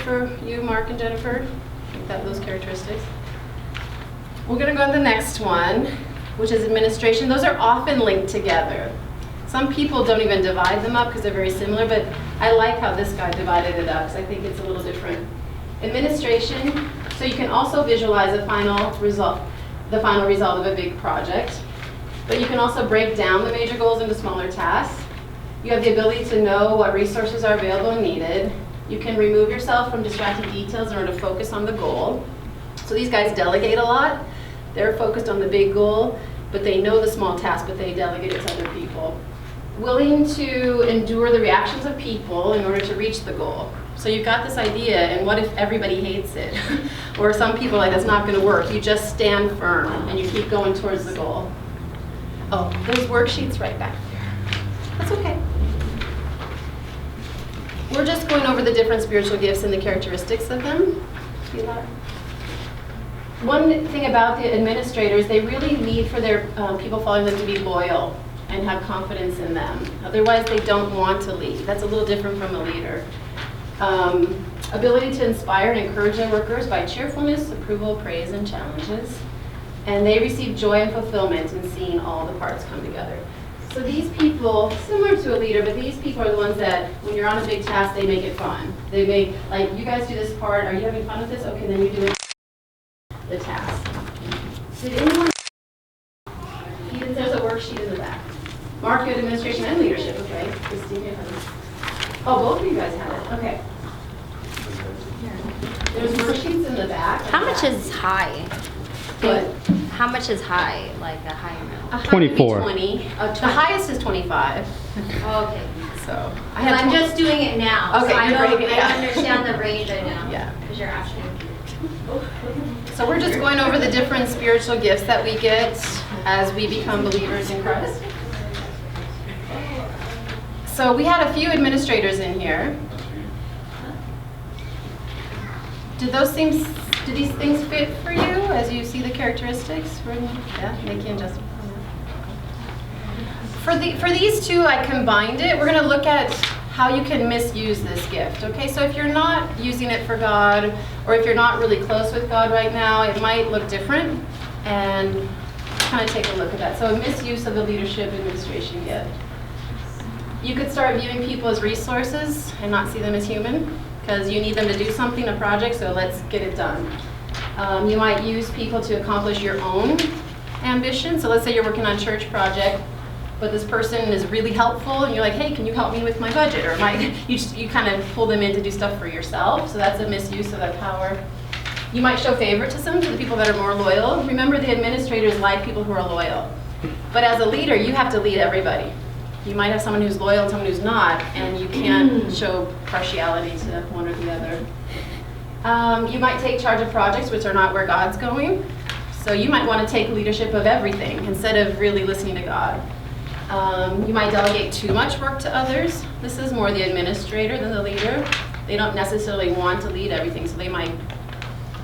for you, Mark and Jennifer? Those characteristics. We're going to go to the next one, which is administration. Those are often linked together. Some people don't even divide them up because they're very similar, but I like how this guy divided it up because I think it's a little different. Administration, so you can also visualize the final result of a big project, but you can also break down the major goals into smaller tasks. You have the ability to know what resources are available and needed. You can remove yourself from distracting details in order to focus on the goal. So these guys delegate a lot. They're focused on the big goal, but they know the small task, but they delegate it to other people. Willing to endure the reactions of people in order to reach the goal. So you've got this idea, and what if everybody hates it? Or some people are like, that's not going to work. You just stand firm, and you keep going towards the goal. Oh, there's worksheets right back there. That's okay. We're just going over the different spiritual gifts and the characteristics of them. One thing about the administrators, they really need for their people following them to be loyal and have confidence in them. Otherwise, they don't want to lead. That's a little different from a leader. Ability to inspire and encourage their workers by cheerfulness, approval, praise, and challenges. And they receive joy and fulfillment in seeing all the parts come together. So these people, similar to a leader, but these people are the ones that, when you're on a big task, they make it fun. They make, like, you guys do this part, are you having fun with this? Okay, then you do it. The task. Did anyone? There's a worksheet in the back. Mark, you had administration and leadership, okay? Christine, you had it. Oh, both of you guys had it, okay. There's worksheets in the back. How much is high? What? How much is high, like a high amount? 24. 20. The highest is 25. Oh, okay. So I'm just doing it now. Okay, so I yeah. understand the range I know. Yeah. Because you're asking. So we're just going over the different spiritual gifts that we get as we become believers in Christ. So we had a few administrators in here. Do these things fit for you as you see the characteristics? Yeah, Nikki and Justin. For these two, I combined it. We're going to look at how you can misuse this gift. Okay, so if you're not using it for God, or if you're not really close with God right now, it might look different, and kind of take a look at that. So a misuse of the leadership administration gift. You could start viewing people as resources and not see them as human, because you need them to do something, a project, so let's get it done. You might use people to accomplish your own ambition. So let's say you're working on a church project, but this person is really helpful, and you're like, hey, can you help me with my budget? Or you kind of pull them in to do stuff for yourself, so that's a misuse of that power. You might show favoritism to the people that are more loyal. Remember, the administrators like people who are loyal. But as a leader, you have to lead everybody. You might have someone who's loyal and someone who's not, and you can't show partiality to one or the other. You might take charge of projects which are not where God's going. So you might want to take leadership of everything instead of really listening to God. You might delegate too much work to others. This is more the administrator than the leader. They don't necessarily want to lead everything, so they might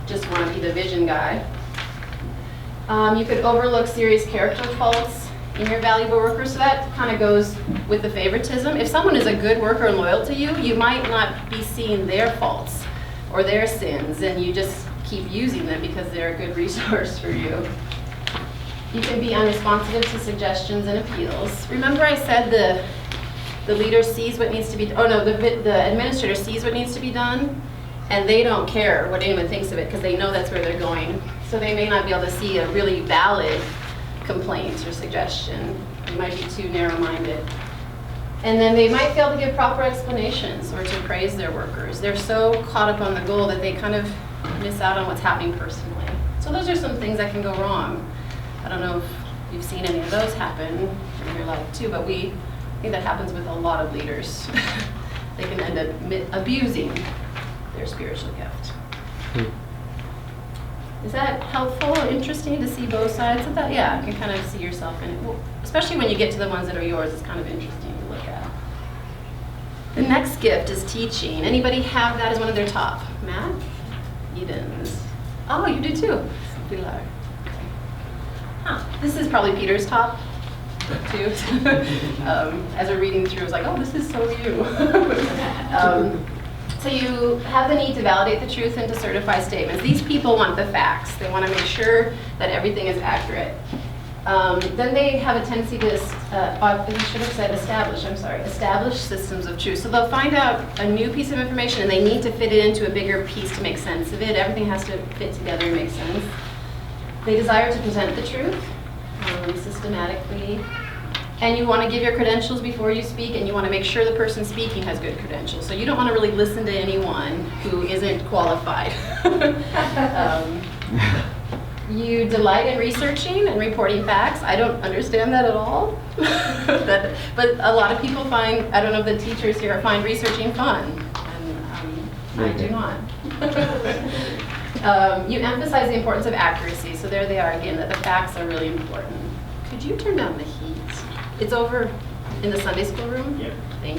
just want to be the vision guy. You could overlook serious character faults in your valuable workers, so that kind of goes with the favoritism. If someone is a good worker and loyal to you, you might not be seeing their faults or their sins, and you just keep using them because they're a good resource for you. You can be unresponsive to suggestions and appeals. Remember I said the leader sees what needs to be, the administrator sees what needs to be done, and they don't care what anyone thinks of it because they know that's where they're going. So they may not be able to see a really valid complaint or suggestion. They might be too narrow-minded. And then they might fail to give proper explanations or to praise their workers. They're so caught up on the goal that they kind of miss out on what's happening personally. So those are some things that can go wrong. I don't know if you've seen any of those happen in your life too, but I think that happens with a lot of leaders. They can end up abusing their spiritual gift. Is that helpful or interesting to see both sides of that? Yeah, you can kind of see yourself in it. Well, especially when you get to the ones that are yours, it's kind of interesting to look at. The next gift is teaching. Anybody have that as one of their top? Matt? Eden's. Oh, you do too. Pilar. Huh. This is probably Peter's top too. As we're reading through, I was like, oh, this is so you. So you have the need to validate the truth and to certify statements. These people want the facts. They want to make sure that everything is accurate. Then they have a tendency to, I should have said establish systems of truth. So they'll find out a new piece of information and they need to fit it into a bigger piece to make sense of it. Everything has to fit together and make sense. They desire to present the truth systematically. And you want to give your credentials before you speak, and you want to make sure the person speaking has good credentials. So you don't want to really listen to anyone who isn't qualified. You delight in researching and reporting facts. I don't understand that at all. But a lot of people find, I don't know if the teachers here find researching fun, and I do not. You emphasize the importance of accuracy. So there they are again, that the facts are really important. Could you turn down the heat? It's over in the Sunday school room? Yep. Thank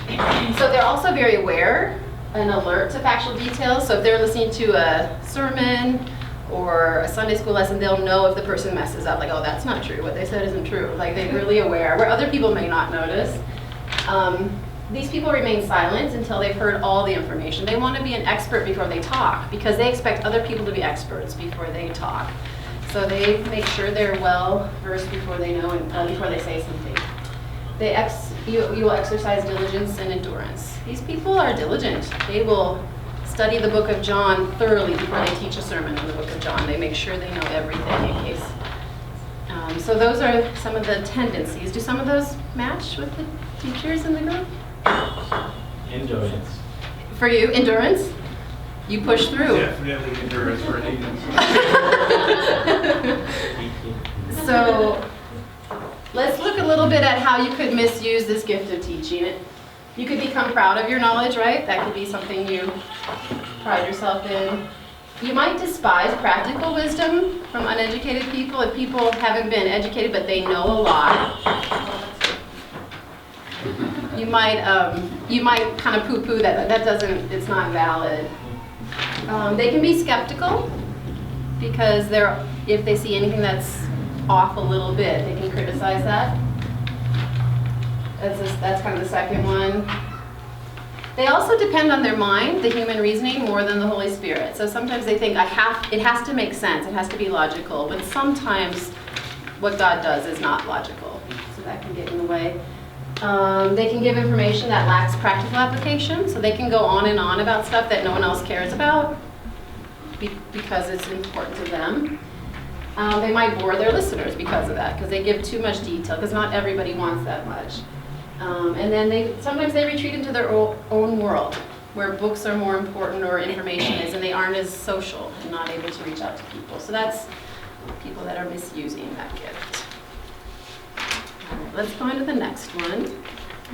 you. So they're also very aware and alert to factual details. So if they're listening to a sermon or a Sunday school lesson, they'll know if the person messes up, like, oh, that's not true. What they said isn't true. Like, they're really aware, where other people may not notice. These people remain silent until they've heard all the information. They want to be an expert before they talk because they expect other people to be experts before they talk. So they make sure they're well versed before they know and before they say something. You will exercise diligence and endurance. These people are diligent. They will study the book of John thoroughly before they teach a sermon on the book of John. They make sure they know everything in case. So those are some of the tendencies. Do some of those match with the teachers in the group? Endurance. For you, endurance? You push through. Definitely endurance for Higgins. So let's look a little bit at how you could misuse this gift of teaching. You could become proud of your knowledge, right? That could be something you pride yourself in. You might despise practical wisdom from uneducated people. If people haven't been educated but they know a lot, you might kind of poo-poo that. It's not valid. They can be skeptical because if they see anything that's off a little bit, they can criticize that. That's kind of the second one. They also depend on their mind, the human reasoning, more than the Holy Spirit. So sometimes they think it has to make sense, it has to be logical, but sometimes what God does is not logical. So that can get in the way. They can give information that lacks practical application, so they can go on and on about stuff that no one else cares about because it's important to them. They might bore their listeners because of that, because they give too much detail, because not everybody wants that much. And then sometimes they retreat into their own world, where books are more important or information is, and they aren't as social and not able to reach out to people. So that's people that are misusing that gift. All right, let's go on to the next one.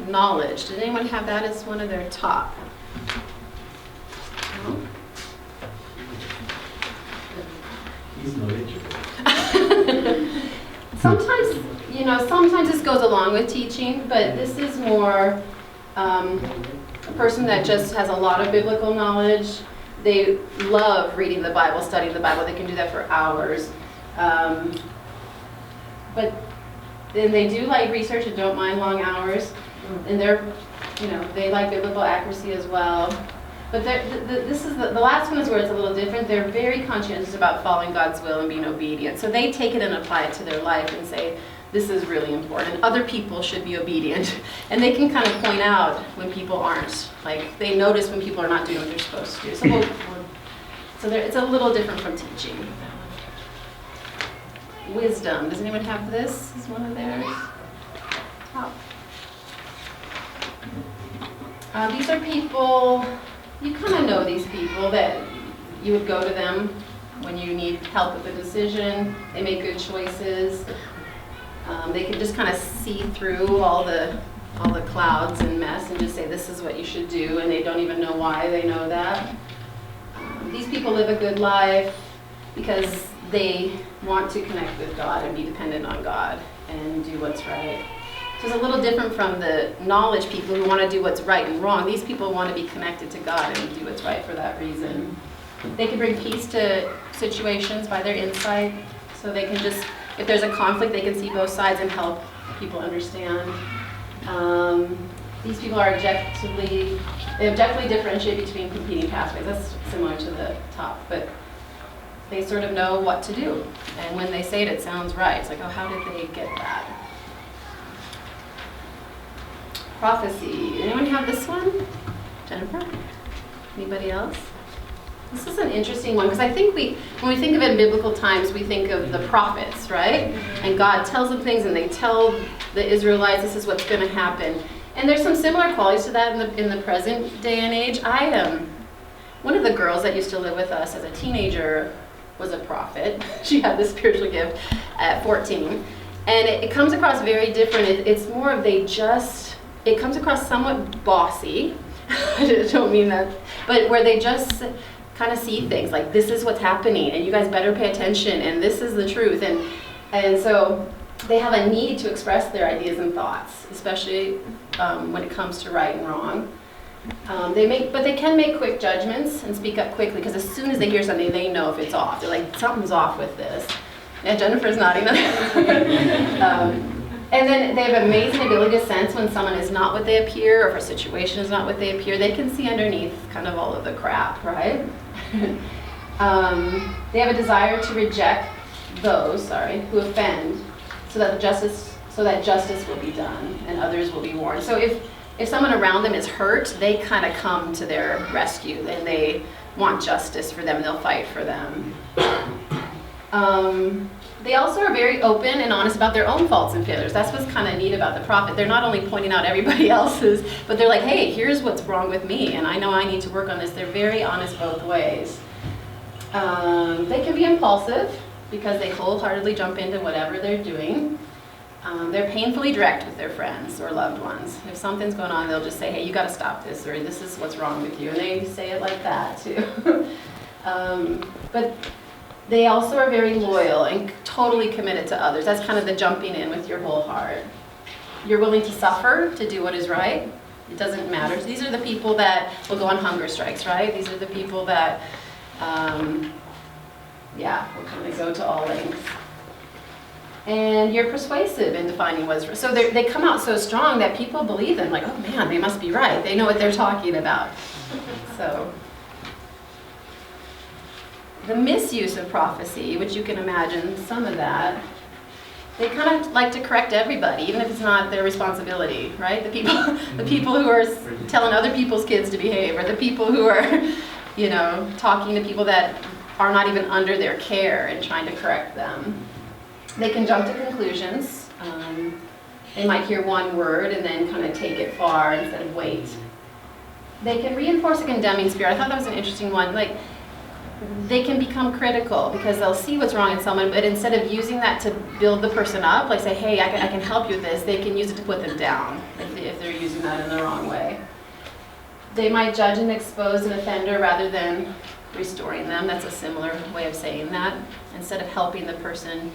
Knowledge. Did anyone have that as one of their top? No? He's knowledgeable. Sometimes this goes along with teaching, but this is more a person that just has a lot of biblical knowledge. They love reading the Bible, studying the Bible. They can do that for hours. But then they do like research and don't mind long hours. And they like biblical accuracy as well. But this is the last one is where it's a little different. They're very conscientious about following God's will and being obedient. So they take it and apply it to their life and say, this is really important. Other people should be obedient. And they can kind of point out when people aren't. Like, they notice when people are not doing what they're supposed to do. So it's a little different from teaching. Wisdom. Does anyone have this as one of theirs? Top. These are people, you kind of know these people that you would go to them when you need help with a decision. They make good choices. They can just kind of see through all the clouds and mess and just say, this is what you should do, and they don't even know why they know that. These people live a good life because they want to connect with God and be dependent on God and do what's right. So it's a little different from the knowledge people who want to do what's right and wrong. These people want to be connected to God and do what's right for that reason. They can bring peace to situations by their insight. So they can just, if there's a conflict, they can see both sides and help people understand. These people are they objectively differentiate between competing pathways. That's similar to the top, but they sort of know what to do. And when they say it, it sounds right. It's like, oh, how did they get that? Prophecy. Anyone have this one? Jennifer? Anybody else? This is an interesting one because I think when we think of it in biblical times, we think of the prophets, right? And God tells them things and they tell the Israelites this is what's going to happen. And there's some similar qualities to that in the present day and age. One of the girls that used to live with us as a teenager was a prophet. She had this spiritual gift at 14. And it comes across very different. It's more of it comes across somewhat bossy. I don't mean that. But where they just kind of see things like this is what's happening and you guys better pay attention and this is the truth. And so they have a need to express their ideas and thoughts, especially when it comes to right and wrong. But they can make quick judgments and speak up quickly because as soon as they hear something, they know if it's off. They're like, something's off with this. Yeah, Jennifer's nodding. And then they have amazing ability to sense when someone is not what they appear or if a situation is not what they appear. They can see underneath kind of all of the crap, right? They have a desire to reject those, who offend so that justice will be done and others will be warned. So if someone around them is hurt, they kind of come to their rescue and they want justice for them and they'll fight for them. They also are very open and honest about their own faults and failures. That's what's kind of neat about the prophet. They're not only pointing out everybody else's, but they're like, hey, here's what's wrong with me, and I know I need to work on this. They're very honest both ways. They can be impulsive because they wholeheartedly jump into whatever they're doing. They're painfully direct with their friends or loved ones. If something's going on, they'll just say, hey, you got to stop this, or this is what's wrong with you. And they say it like that, too. But they also are very loyal and totally committed to others. That's kind of the jumping in with your whole heart. You're willing to suffer to do what is right. It doesn't matter. These are the people that will go on hunger strikes, right? These are the people that, will kind of go to all lengths. And you're persuasive in defining what is right. So they come out so strong that people believe them, like, oh man, they must be right. They know what they're talking about. So the misuse of prophecy, which you can imagine some of that, they kind of like to correct everybody, even if it's not their responsibility, right? The people who are telling other people's kids to behave, or the people who are, talking to people that are not even under their care and trying to correct them. They can jump to conclusions. They might hear one word and then kind of take it far instead of wait. They can reinforce a condemning spirit. I thought that was an interesting one. Like, they can become critical because they'll see what's wrong in someone, but instead of using that to build the person up, like say, hey, I can help you with this, they can use it to put them down if they're using that in the wrong way. They might judge and expose an offender rather than restoring them. That's a similar way of saying that. Instead of helping the person,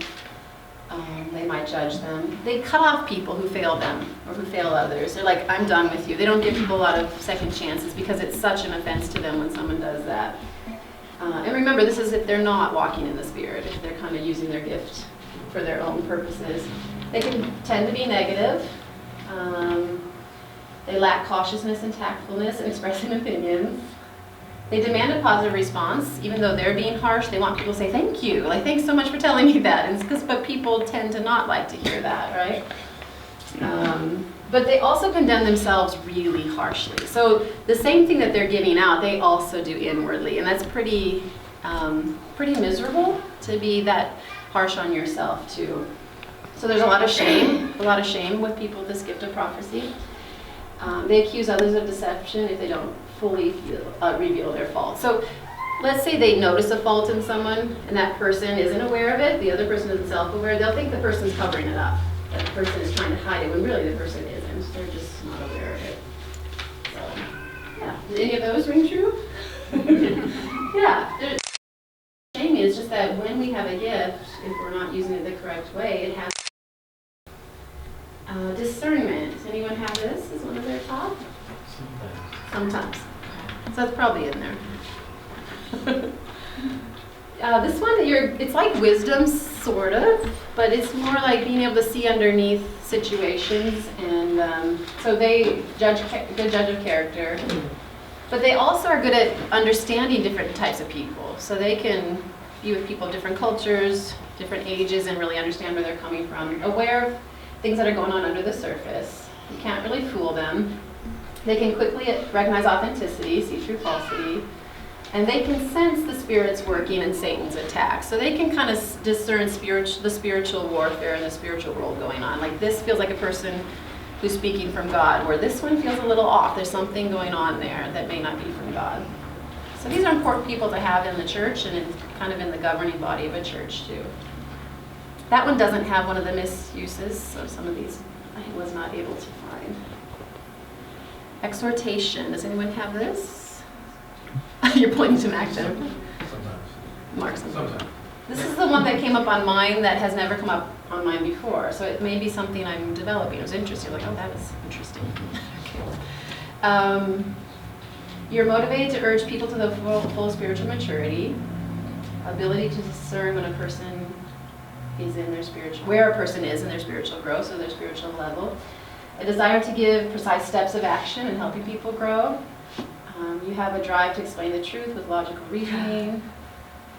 they might judge them. They cut off people who fail them or who fail others. They're like, I'm done with you. They don't give people a lot of second chances because it's such an offense to them when someone does that. And remember, this is if they're not walking in the Spirit, if they're kind of using their gift for their own purposes. They can tend to be negative. They lack cautiousness and tactfulness in expressing opinions. They demand a positive response, even though they're being harsh. They want people to say, thank you, like, thanks so much for telling me that. But people tend to not like to hear that, right? But they also condemn themselves really harshly. So the same thing that they're giving out, they also do inwardly. And that's pretty miserable to be that harsh on yourself too. So there's a lot of shame with people with this gift of prophecy. They accuse others of deception if they don't fully reveal their fault. So let's say they notice a fault in someone and that person isn't aware of it, the other person isn't self-aware, they'll think the person's covering it up. That the person is trying to hide it when really the person isn't. They're just not aware of it. So, yeah. Did any of those ring true? Yeah. Shame is just that when we have a gift, if we're not using it the correct way, it has discernment. Anyone have this as one of their top? Sometimes. So that's probably in there. This one, it's like wisdom, sort of, but it's more like being able to see underneath situations, and so they good judge of character. But they also are good at understanding different types of people, so they can be with people of different cultures, different ages, and really understand where they're coming from. Aware of things that are going on under the surface. You can't really fool them. They can quickly recognize authenticity, see through falsity. And they can sense the Spirit's working and Satan's attack. So they can kind of discern the spiritual warfare and the spiritual world going on. Like this feels like a person who's speaking from God, where this one feels a little off. There's something going on there that may not be from God. So these are important people to have in the church and kind of in the governing body of a church too. That one doesn't have one of the misuses, so some of these I was not able to find. Exhortation. Does anyone have this? You're pointing to Mac, Jennifer. Sometimes. Mark, Sometimes. this is the one that came up on mine that has never come up on mine before, so it may be something I'm developing. It was interesting. Like, oh, that was interesting. Okay. You're motivated to urge people to the full spiritual maturity, ability to discern when a person is in their spiritual, where a person is in their spiritual growth, so their spiritual level, a desire to give precise steps of action in helping people grow. You have a drive to explain the truth with logical reasoning.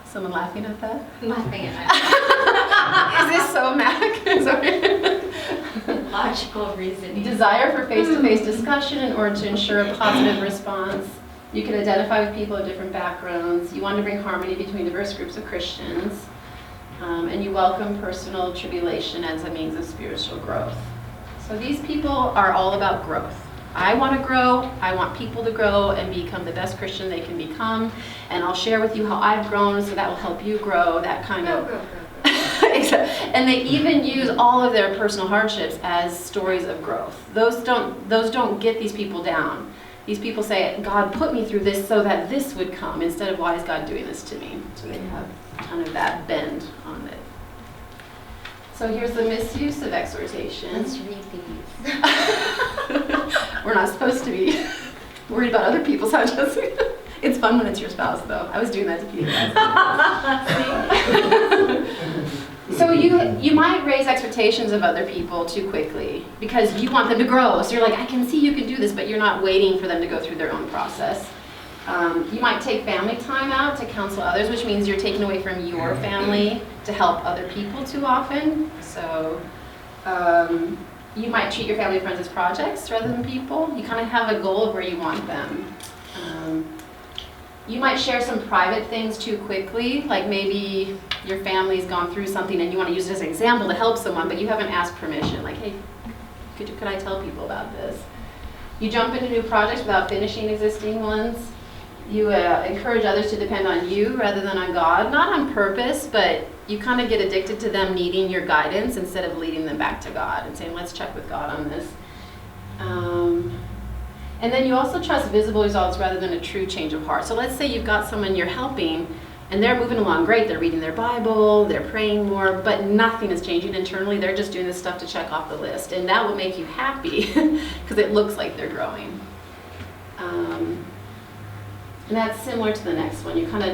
Someone laughing at that? Laughing at that. Is this so Mac? Sorry. Logical reasoning. Desire for face-to-face discussion in order to ensure a positive response. You can identify with people of different backgrounds. You want to bring harmony between diverse groups of Christians. And you welcome personal tribulation as a means of spiritual growth. So these people are all about growth. I want to grow, I want people to grow and become the best Christian they can become, and I'll share with you how I've grown so that will help you grow, that kind of. And they even use all of their personal hardships as stories of growth. Those don't get these people down. These people say, God put me through this so that this would come, instead of why is God doing this to me? So they have kind of that bend on it. So here's the misuse of exhortation. Let's read these. We're not supposed to be worried about other people's houses. It's fun when it's your spouse, though. I was doing that to Peter. So you might raise expectations of other people too quickly because you want them to grow. So you're like, I can see you can do this, but you're not waiting for them to go through their own process. You might take family time out to counsel others, which means you're taking away from your family to help other people too often. So you might treat your family and friends as projects rather than people. You kind of have a goal of where you want them. You might share some private things too quickly, like maybe your family's gone through something and you want to use it as an example to help someone, but you haven't asked permission. Like, hey, could I tell people about this? You jump into new projects without finishing existing ones. You encourage others to depend on you rather than on God, not on purpose, but you kind of get addicted to them needing your guidance instead of leading them back to God and saying, let's check with God on this. And then you also trust visible results rather than a true change of heart. So let's say you've got someone you're helping and they're moving along great. They're reading their Bible, they're praying more, but nothing is changing internally. They're just doing this stuff to check off the list. And that will make you happy because it looks like they're growing. And that's similar to the next one. You kind of